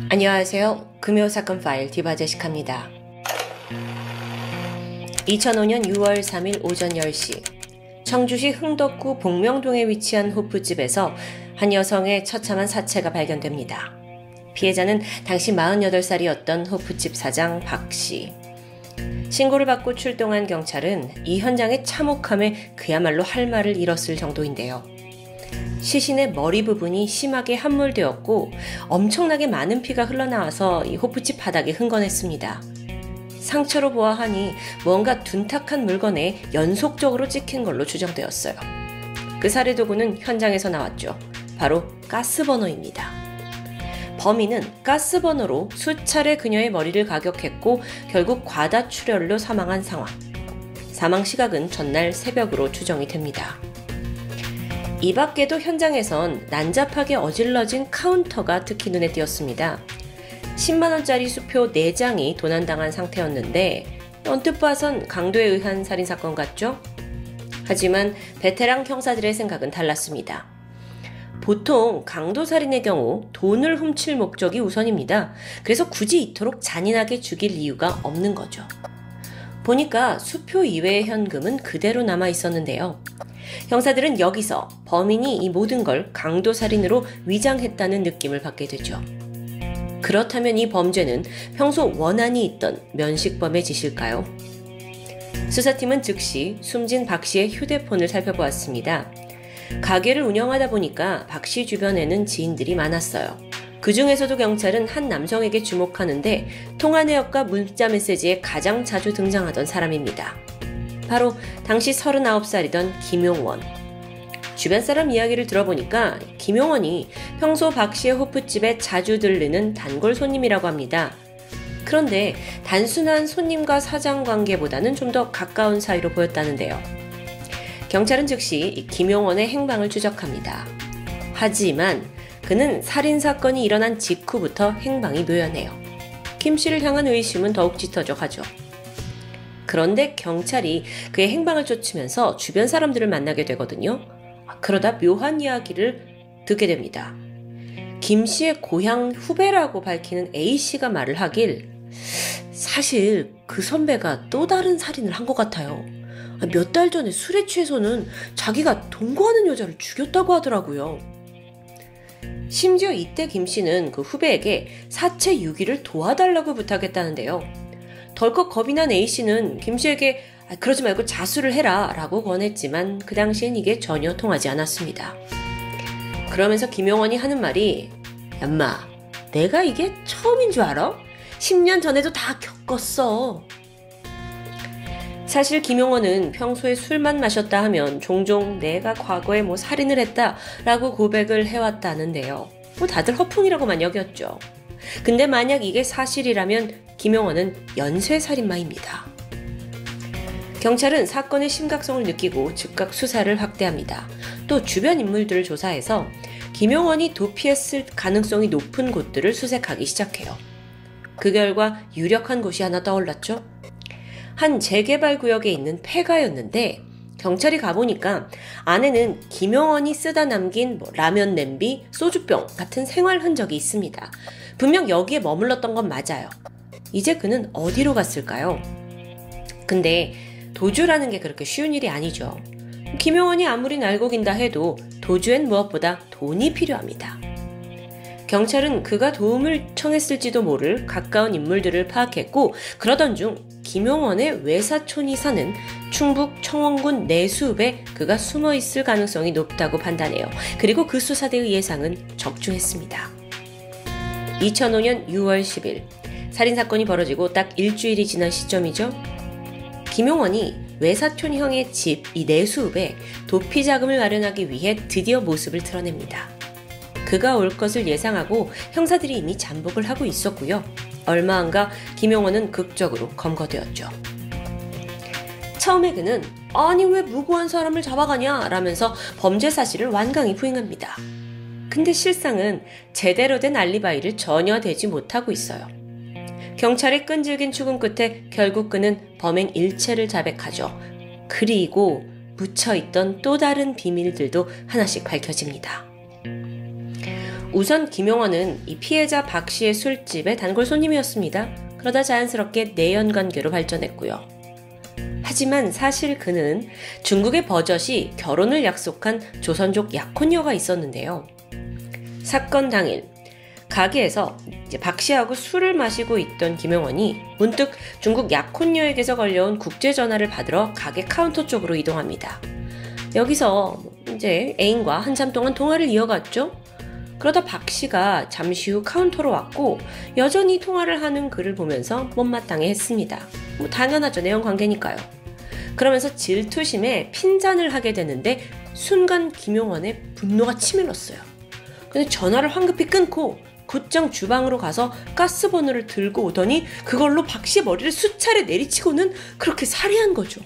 안녕하세요. 금요사건 파일 디바제시카입니다. 2005년 6월 3일 오전 10시 청주시 흥덕구 복명동에 위치한 호프집에서 한 여성의 처참한 사체가 발견됩니다. 피해자는 당시 48살이었던 호프집 사장 박씨. 신고를 받고 출동한 경찰은 이 현장의 참혹함에 그야말로 할 말을 잃었을 정도인데요. 시신의 머리 부분이 심하게 함몰되었고 엄청나게 많은 피가 흘러나와서 이 호프집 바닥에 흥건했습니다. 상처로 보아하니 뭔가 둔탁한 물건에 연속적으로 찍힌 걸로 추정되었어요. 그 살해도구는 현장에서 나왔죠. 바로 가스버너입니다. 범인은 가스버너로 수차례 그녀의 머리를 가격했고 결국 과다출혈로 사망한 상황. 사망 시각은 전날 새벽으로 추정이 됩니다. 이 밖에도 현장에선 난잡하게 어질러진 카운터가 특히 눈에 띄었습니다. 10만원짜리 수표 4장이 도난당한 상태였는데 언뜻 봐선 강도에 의한 살인사건 같죠? 하지만 베테랑 형사들의 생각은 달랐습니다. 보통 강도살인의 경우 돈을 훔칠 목적이 우선입니다. 그래서 굳이 이토록 잔인하게 죽일 이유가 없는 거죠. 보니까 수표 이외의 현금은 그대로 남아 있었는데요. 형사들은 여기서 범인이 이 모든 걸 강도살인으로 위장했다는 느낌을 받게 되죠. 그렇다면 이 범죄는 평소 원한이 있던 면식범의 짓일까요? 수사팀은 즉시 숨진 박 씨의 휴대폰을 살펴보았습니다. 가게를 운영하다 보니까 박 씨 주변에는 지인들이 많았어요. 그 중에서도 경찰은 한 남성에게 주목하는데 통화 내역과 문자 메시지에 가장 자주 등장하던 사람입니다. 바로 당시 39살이던 김용원. 주변 사람 이야기를 들어보니까 김용원이 평소 박 씨의 호프집에 자주 들르는 단골 손님이라고 합니다. 그런데 단순한 손님과 사장 관계보다는 좀 더 가까운 사이로 보였다는데요. 경찰은 즉시 김용원의 행방을 추적합니다. 하지만 그는 살인사건이 일어난 직후부터 행방이 묘연해요. 김 씨를 향한 의심은 더욱 짙어져 가죠. 그런데 경찰이 그의 행방을 쫓으면서 주변 사람들을 만나게 되거든요. 그러다 묘한 이야기를 듣게 됩니다. 김 씨의 고향 후배라고 밝히는 A씨가 말을 하길 사실 그 선배가 또 다른 살인을 한 것 같아요. 몇 달 전에 술에 취해서는 자기가 동거하는 여자를 죽였다고 하더라고요. 심지어 이때 김 씨는 그 후배에게 사체 유기를 도와달라고 부탁했다는데요. 덜컥 겁이 난 A씨는 김 씨에게 그러지 말고 자수를 해라 라고 권했지만 그 당시엔 이게 전혀 통하지 않았습니다. 그러면서 김용원이 하는 말이 얌마 내가 이게 처음인 줄 알아? 10년 전에도 다 겪었어. 사실 김용원은 평소에 술만 마셨다 하면 종종 내가 과거에 살인을 했다 라고 고백을 해왔다는데요. 다들 허풍이라고만 여겼죠. 근데 만약 이게 사실이라면 김용원은 연쇄살인마입니다. 경찰은 사건의 심각성을 느끼고 즉각 수사를 확대합니다. 또 주변 인물들을 조사해서 김용원이 도피했을 가능성이 높은 곳들을 수색하기 시작해요. 그 결과 유력한 곳이 하나 떠올랐죠. 한 재개발 구역에 있는 폐가였는데 경찰이 가보니까 안에는 김용원이 쓰다 남긴 라면 냄비, 소주병 같은 생활 흔적이 있습니다. 분명 여기에 머물렀던 건 맞아요. 이제 그는 어디로 갔을까요? 근데 도주라는 게 그렇게 쉬운 일이 아니죠. 김용원이 아무리 날고긴다 해도 도주엔 무엇보다 돈이 필요합니다. 경찰은 그가 도움을 청했을지도 모를 가까운 인물들을 파악했고 그러던 중 김용원의 외사촌이 사는 충북 청원군 내수읍에 그가 숨어있을 가능성이 높다고 판단해요. 그리고 그 수사대의 예상은 적중했습니다. 2005년 6월 10일 살인사건이 벌어지고 딱 일주일이 지난 시점이죠. 김용원이 외사촌 형의 집 이 내수읍에 도피 자금을 마련하기 위해 드디어 모습을 드러냅니다. 그가 올 것을 예상하고 형사들이 이미 잠복을 하고 있었고요. 얼마 안가 김용원은 극적으로 검거되었죠. 처음에 그는 아니 왜 무고한 사람을 잡아가냐 라면서 범죄 사실을 완강히 부인합니다. 근데 실상은 제대로 된 알리바이를 전혀 대지 못하고 있어요. 경찰의 끈질긴 추궁 끝에 결국 그는 범행 일체를 자백하죠. 그리고 묻혀있던 또 다른 비밀들도 하나씩 밝혀집니다. 우선 김용원은 이 피해자 박 씨의 술집의 단골 손님이었습니다. 그러다 자연스럽게 내연관계로 발전했고요. 하지만 사실 그는 중국의 버젓이 결혼을 약속한 조선족 약혼녀가 있었는데요. 사건 당일 가게에서 이제 박 씨하고 술을 마시고 있던 김용원이 문득 중국 약혼녀에게서 걸려온 국제전화를 받으러 가게 카운터 쪽으로 이동합니다. 여기서 이제 애인과 한참 동안 통화를 이어갔죠. 그러다 박 씨가 잠시 후 카운터로 왔고 여전히 통화를 하는 그를 보면서 못마땅해 했습니다. 당연하죠. 내연 관계니까요. 그러면서 질투심에 핀잔을 하게 되는데 순간 김용원의 분노가 치밀었어요. 근데 전화를 황급히 끊고 곧장 주방으로 가서 가스버너를 들고 오더니 그걸로 박 씨 머리를 수차례 내리치고는 그렇게 살해한 거죠.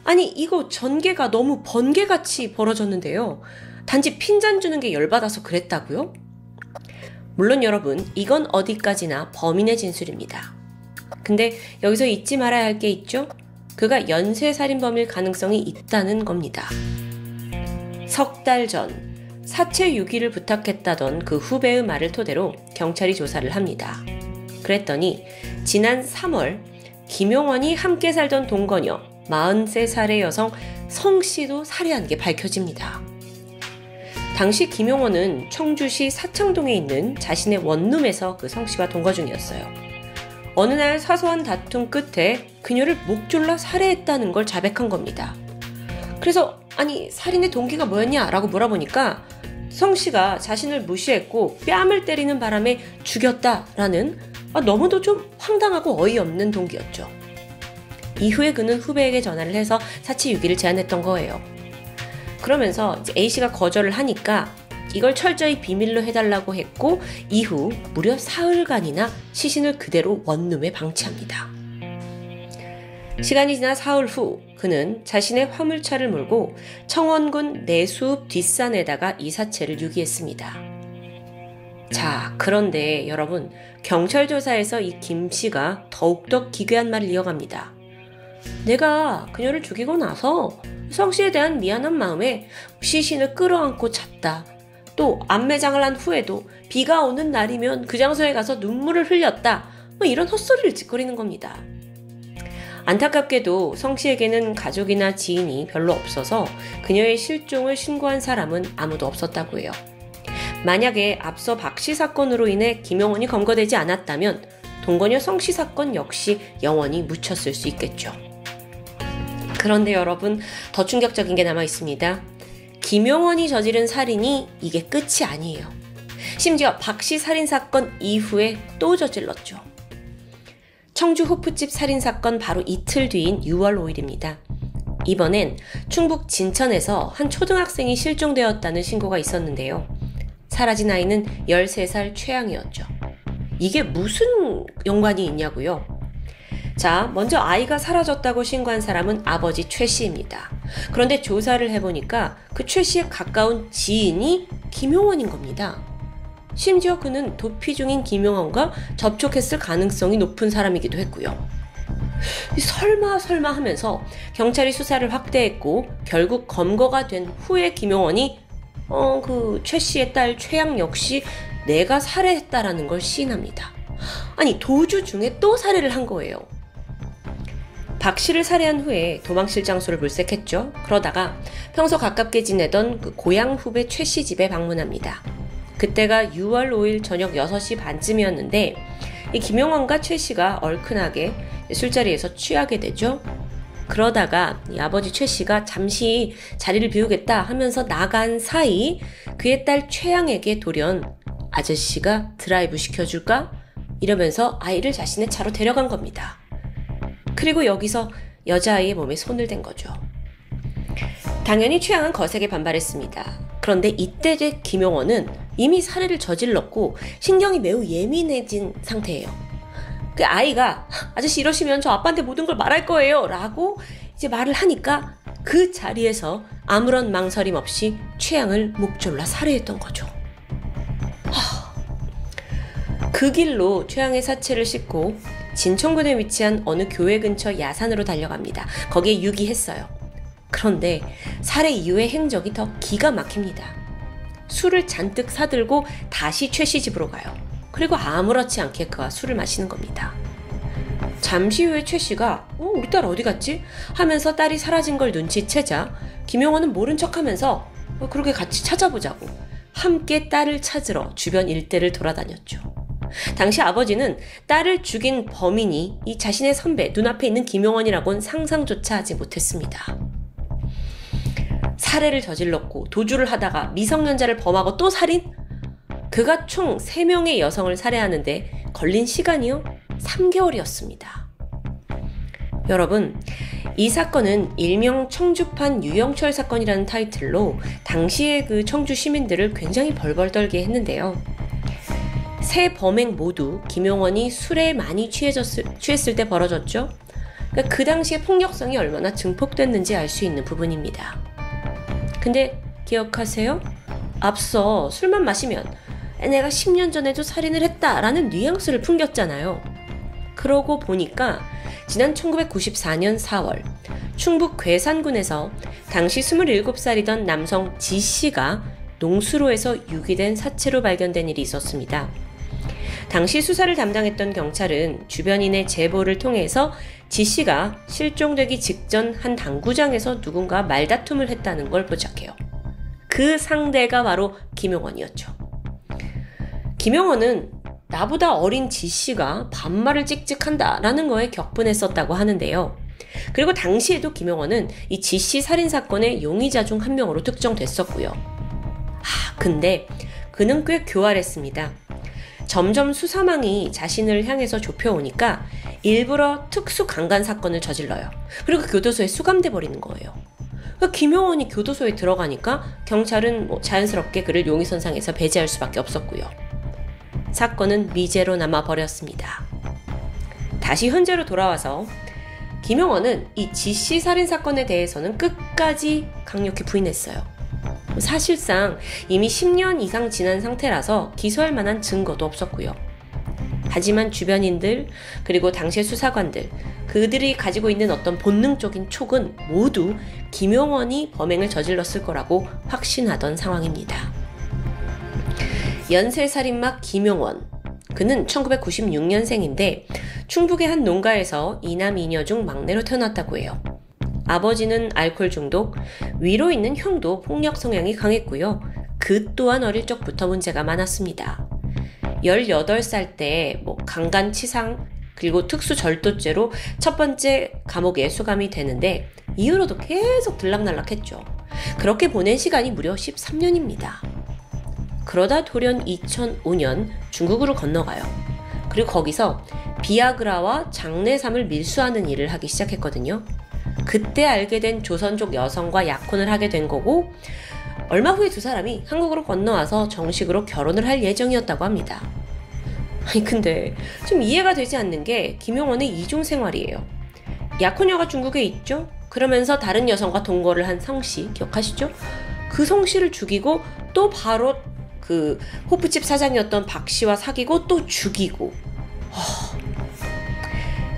아니 이거 전개가 너무 번개같이 벌어졌는데요. 단지 핀잔 주는 게 열받아서 그랬다고요? 물론 여러분 이건 어디까지나 범인의 진술입니다. 근데 여기서 잊지 말아야 할 게 있죠? 그가 연쇄살인범일 가능성이 있다는 겁니다. 석 달 전 사체 유기를 부탁했다던 그 후배의 말을 토대로 경찰이 조사를 합니다. 그랬더니 지난 3월 김용원이 함께 살던 동거녀 43살의 여성 성씨도 살해한 게 밝혀집니다. 당시 김용원은 청주시 사창동에 있는 자신의 원룸에서 그 성씨와 동거 중이었어요. 어느 날 사소한 다툼 끝에 그녀를 목 졸라 살해했다는 걸 자백한 겁니다. 그래서 아니 살인의 동기가 뭐였냐 라고 물어보니까 성씨가 자신을 무시했고 뺨을 때리는 바람에 죽였다라는 너무도 좀 황당하고 어이없는 동기였죠. 이후에 그는 후배에게 전화를 해서 사체 유기를 제안했던 거예요. 그러면서 이제 A씨가 거절을 하니까 이걸 철저히 비밀로 해달라고 했고 이후 무려 사흘간이나 시신을 그대로 원룸에 방치합니다. 시간이 지나 사흘 후 그는 자신의 화물차를 몰고 청원군 내수읍 뒷산에다가 이 사체를 유기했습니다. 자, 그런데 여러분 경찰 조사에서 이 김씨가 더욱더 기괴한 말을 이어갑니다. 내가 그녀를 죽이고 나서 성씨에 대한 미안한 마음에 시신을 끌어안고 잤다. 또 안매장을 한 후에도 비가 오는 날이면 그 장소에 가서 눈물을 흘렸다. 이런 헛소리를 짓거리는 겁니다. 안타깝게도 성씨에게는 가족이나 지인이 별로 없어서 그녀의 실종을 신고한 사람은 아무도 없었다고 해요. 만약에 앞서 박씨 사건으로 인해 김용원이 검거되지 않았다면 동거녀 성씨 사건 역시 영원히 묻혔을 수 있겠죠. 그런데 여러분 더 충격적인 게 남아 있습니다. 김용원이 저지른 살인이 이게 끝이 아니에요. 심지어 박씨 살인사건 이후에 또 저질렀죠. 청주 호프집 살인사건 바로 이틀 뒤인 6월 5일입니다. 이번엔 충북 진천에서 한 초등학생이 실종되었다는 신고가 있었는데요. 사라진 아이는 13살 최양이었죠. 이게 무슨 연관이 있냐고요? 자, 먼저 아이가 사라졌다고 신고한 사람은 아버지 최 씨입니다. 그런데 조사를 해보니까 그 최 씨에 가까운 지인이 김용원인 겁니다. 심지어 그는 도피 중인 김용원과 접촉했을 가능성이 높은 사람이기도 했고요. 설마 하면서 경찰이 수사를 확대했고 결국 검거가 된 후에 김용원이 그 최 씨의 딸 최양 역시 내가 살해했다라는 걸 시인합니다. 아니 도주 중에 또 살해를 한 거예요. 박 씨를 살해한 후에 도망칠 장소를 물색했죠. 그러다가 평소 가깝게 지내던 그 고향 후배 최 씨 집에 방문합니다. 그때가 6월 5일 저녁 6시 반쯤이었는데 이 김용원과 최 씨가 얼큰하게 술자리에서 취하게 되죠. 그러다가 이 아버지 최 씨가 잠시 자리를 비우겠다 하면서 나간 사이 그의 딸 최양에게 돌연 아저씨가 드라이브 시켜줄까? 이러면서 아이를 자신의 차로 데려간 겁니다. 그리고 여기서 여자아이의 몸에 손을 댄 거죠. 당연히 최양은 거세게 반발했습니다. 그런데 이때 김용원은 이미 살해를 저질렀고 신경이 매우 예민해진 상태예요. 그 아이가 아저씨 이러시면 저 아빠한테 모든 걸 말할 거예요 라고 이제 말을 하니까 그 자리에서 아무런 망설임 없이 최양을 목졸라 살해했던 거죠. 그 길로 최양의 사체를 싣고 진천군에 위치한 어느 교회 근처 야산으로 달려갑니다. 거기에 유기했어요. 그런데 살해 이후의 행적이 더 기가 막힙니다. 술을 잔뜩 사들고 다시 최 씨 집으로 가요. 그리고 아무렇지 않게 그와 술을 마시는 겁니다. 잠시 후에 최 씨가 우리 딸 어디 갔지? 하면서 딸이 사라진 걸 눈치채자 김용원은 모른 척하면서 그렇게 같이 찾아보자고 함께 딸을 찾으러 주변 일대를 돌아다녔죠. 당시 아버지는 딸을 죽인 범인이 이 자신의 선배 눈앞에 있는 김용원이라고는 상상조차 하지 못했습니다. 살해를 저질렀고 도주를 하다가 미성년자를 범하고 또 살인? 그가 총 3명의 여성을 살해하는데 걸린 시간이요? 3개월이었습니다. 여러분, 이 사건은 일명 청주판 유영철 사건이라는 타이틀로 당시의 그 청주 시민들을 굉장히 벌벌 떨게 했는데요. 세 범행 모두 김용원이 술에 많이 취했을 때 벌어졌죠. 그러니까 그 당시의 폭력성이 얼마나 증폭됐는지 알 수 있는 부분입니다. 근데 기억하세요? 앞서 술만 마시면 내가 10년 전에도 살인을 했다라는 뉘앙스를 풍겼잖아요. 그러고 보니까 지난 1994년 4월 충북 괴산군에서 당시 27살이던 남성 지씨가 농수로에서 유기된 사체로 발견된 일이 있었습니다. 당시 수사를 담당했던 경찰은 주변인의 제보를 통해서 지씨가 실종되기 직전 한 당구장에서 누군가 말다툼을 했다는 걸 포착해요. 그 상대가 바로 김용원이었죠. 김용원은 나보다 어린 지씨가 반말을 찍찍한다라는 거에 격분했었다고 하는데요. 그리고 당시에도 김용원은 이 지씨 살인사건의 용의자 중 한 명으로 특정됐었고요. 근데 그는 꽤 교활했습니다. 점점 수사망이 자신을 향해서 좁혀오니까 일부러 특수 강간 사건을 저질러요. 그리고 교도소에 수감돼 버리는 거예요. 그러니까 김용원이 교도소에 들어가니까 경찰은 자연스럽게 그를 용의선상에서 배제할 수밖에 없었고요. 사건은 미제로 남아버렸습니다. 다시 현재로 돌아와서 김용원은 이 지씨 살인사건에 대해서는 끝까지 강력히 부인했어요. 사실상 이미 10년 이상 지난 상태라서 기소할 만한 증거도 없었고요. 하지만 주변인들 그리고 당시의 수사관들 그들이 가지고 있는 어떤 본능적인 촉은 모두 김용원이 범행을 저질렀을 거라고 확신하던 상황입니다. 연쇄살인마 김용원, 그는 1996년생인데 충북의 한 농가에서 이남 이녀 중 막내로 태어났다고 해요. 아버지는 알코올 중독, 위로 있는 형도 폭력 성향이 강했고요. 그 또한 어릴 적부터 문제가 많았습니다. 18살 때 강간치상 그리고 특수절도죄로 첫 번째 감옥에 수감이 되는데 이후로도 계속 들락날락했죠. 그렇게 보낸 시간이 무려 13년입니다. 그러다 돌연 2005년 중국으로 건너가요. 그리고 거기서 비아그라와 장내삼을 밀수하는 일을 하기 시작했거든요. 그때 알게 된 조선족 여성과 약혼을 하게 된 거고 얼마 후에 두 사람이 한국으로 건너와서 정식으로 결혼을 할 예정이었다고 합니다. 아니 근데 좀 이해가 되지 않는 게 김용원의 이중 생활이에요. 약혼녀가 중국에 있죠? 그러면서 다른 여성과 동거를 한 성씨 기억하시죠? 그 성씨를 죽이고 또 바로 그 호프집 사장이었던 박씨와 사귀고 또 죽이고.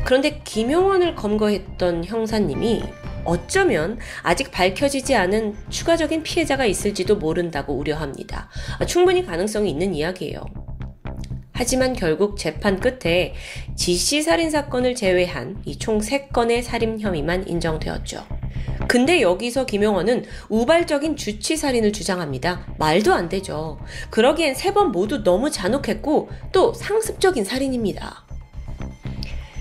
그런데 김용원을 검거했던 형사님이 어쩌면 아직 밝혀지지 않은 추가적인 피해자가 있을지도 모른다고 우려합니다. 충분히 가능성이 있는 이야기예요. 하지만 결국 재판 끝에 지씨 살인사건을 제외한 이 총 3건의 살인 혐의만 인정되었죠. 근데 여기서 김용원은 우발적인 주치살인을 주장합니다. 말도 안 되죠. 그러기엔 3번 모두 너무 잔혹했고 또 상습적인 살인입니다.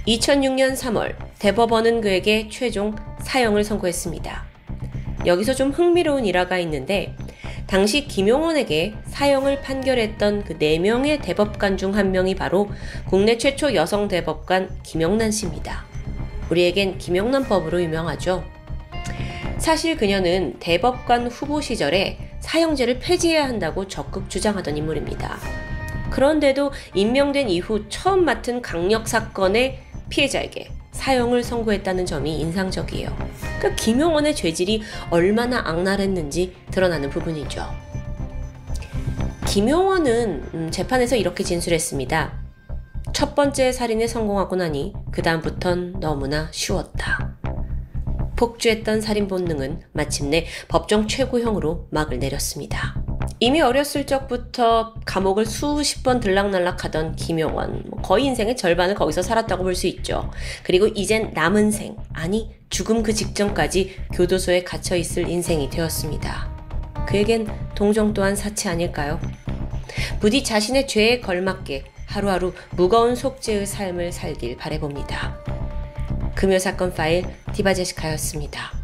2006년 3월 대법원은 그에게 최종 사형을 선고했습니다. 여기서 좀 흥미로운 일화가 있는데 당시 김용원에게 사형을 판결했던 그 4명의 대법관 중 한 명이 바로 국내 최초 여성 대법관 김영란 씨입니다. 우리에겐 김영란법으로 유명하죠. 사실 그녀는 대법관 후보 시절에 사형제를 폐지해야 한다고 적극 주장하던 인물입니다. 그런데도 임명된 이후 처음 맡은 강력 사건의 피해자에게 사형을 선고했다는 점이 인상적이에요. 그러니까 김용원의 죄질이 얼마나 악랄했는지 드러나는 부분이죠. 김용원은 재판에서 이렇게 진술했습니다. 첫 번째 살인에 성공하고 나니 그 다음부턴 너무나 쉬웠다. 폭주했던 살인 본능은 마침내 법정 최고형으로 막을 내렸습니다. 이미 어렸을 적부터 감옥을 수십 번 들락날락하던 김용원, 거의 인생의 절반을 거기서 살았다고 볼 수 있죠. 그리고 이젠 남은 생, 아니 죽음 그 직전까지 교도소에 갇혀 있을 인생이 되었습니다. 그에겐 동정 또한 사치 아닐까요? 부디 자신의 죄에 걸맞게 하루하루 무거운 속죄의 삶을 살길 바라봅니다. 금요사건 파일 디바제시카였습니다.